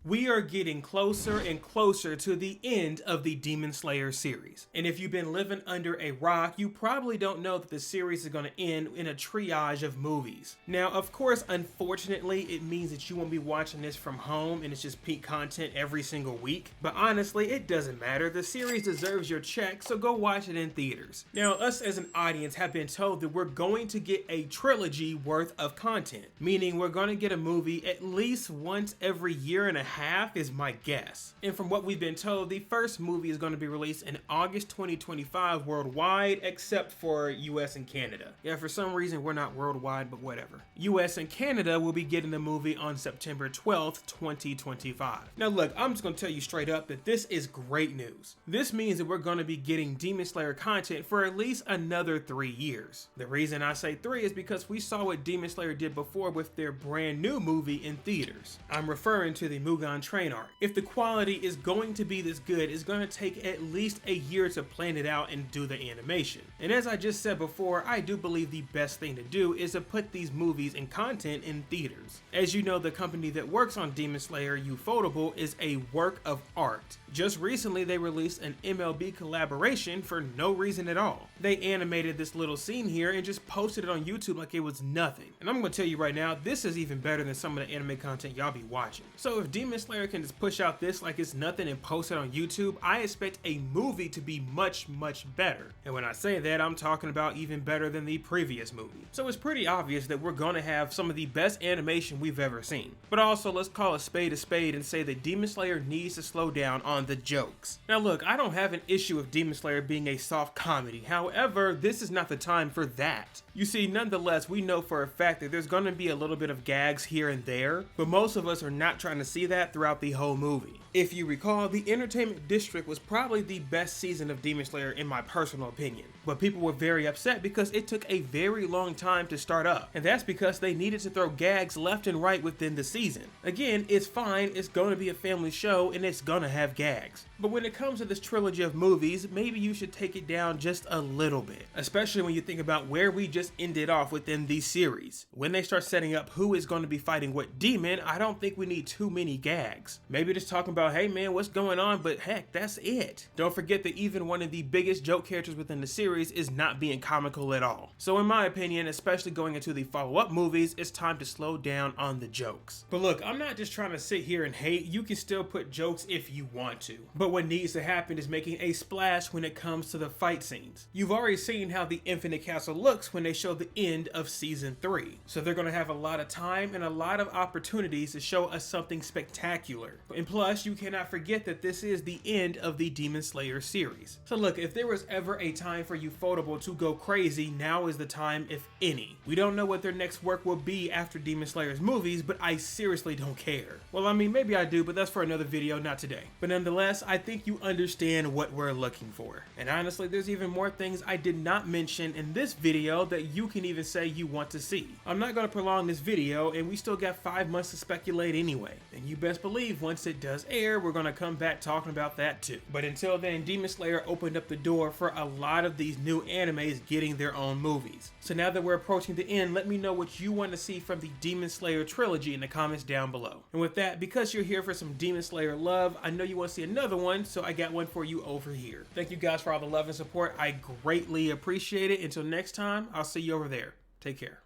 We are getting closer and closer to the end of the Demon Slayer series. And if you've been living under a rock, you probably don't know that the series is going to end in a triage of movies. Now, of course, unfortunately, it means that you won't be watching this from home and it's just peak content every single week. But honestly, it doesn't matter. The series deserves your check, so go watch it in theaters. Now, us as an audience have been told that we're going to get a trilogy worth of content, meaning we're going to get a movie at least once every year and a half is my guess. And from what we've been told, the first movie is going to be released in August 2025 worldwide, except for US and Canada. Yeah, for some reason we're not worldwide, but whatever. US and Canada will be getting the movie on September 12th, 2025. Now look, I'm just going to tell you straight up that this is great news. This means that we're going to be getting Demon Slayer content for at least another 3 years. The reason I say 3 is because we saw what Demon Slayer did before with their brand new movie in theaters. I'm referring to the Mugen Train arc. If the quality is going to be this good, it's going to take at least a year to plan it out and do the animation. And as I just said before, I do believe the best thing to do is to put these movies and content in theaters. As you know, the company that works on Demon Slayer, Ufotable, is a work of art. Just recently, they released an MLB collaboration for no reason at all. They animated this little scene here and just posted it on YouTube like it was nothing. And I'm going to tell you right now, this is even better than some of the anime content y'all be watching. So if Demon Slayer can just push out this like it's nothing and post it on YouTube, I expect a movie to be much better. And when I say that, I'm talking about even better than the previous movie. So it's pretty obvious that we're going to have some of the best animation we've ever seen. But also, let's call a spade and say that Demon Slayer needs to slow down on the jokes. Now look, I don't have an issue with Demon Slayer being a soft comedy. However, this is not the time for that. You see, nonetheless, we know for a fact that there's going to be a little bit of gags here and there, but most of us are not trying to see that throughout the whole movie. If you recall, the Entertainment District was probably the best season of Demon Slayer in my personal opinion, but people were very upset because it took a very long time to start up, and that's because they needed to throw gags left and right within the season. Again, it's fine, it's going to be a family show and it's going to have gags. But when it comes to this trilogy of movies, maybe you should take it down just a little bit, especially when you think about where we just ended off within these series. When they start setting up who is going to be fighting what demon, I don't think we need too many gags. Maybe just talking about, hey man, what's going on, but heck, that's it. Don't forget that even one of the biggest joke characters within the series is not being comical at all. So in my opinion, especially going into the follow-up movies, it's time to slow down on the jokes. But look, I'm not just trying to sit here and hate. You can still put jokes if you want to. But what needs to happen is making a splash when it comes to the fight scenes. You've already seen how the Infinite Castle looks when they show the end of season 3. So they're going to have a lot of time and a lot of opportunities to show us something spectacular. And plus, you cannot forget that this is the end of the Demon Slayer series. So look, if there was ever a time for Ufotable to go crazy, now is the time, if any. We don't know what their next work will be after Demon Slayer's movies, but I seriously don't care. Well, I mean, maybe I do, but that's for another video, not today. But nonetheless, I think you understand what we're looking for. And honestly, there's even more things I did not mention in this video that you can even say you want to see. I'm not going to prolong this video, and we still got 5 months to speculate anyway. And you best believe once it does air, we're going to come back talking about that too. But until then, Demon Slayer opened up the door for a lot of these new animes getting their own movies. So now that we're approaching the end, let me know what you want to see from the Demon Slayer trilogy in the comments down below. And with that, because you're here for some Demon Slayer love, I know you want to see another one, so I got one for you over here. Thank you guys for all the love and support. I greatly appreciate it. Until next time, I'll see you over there. Take care.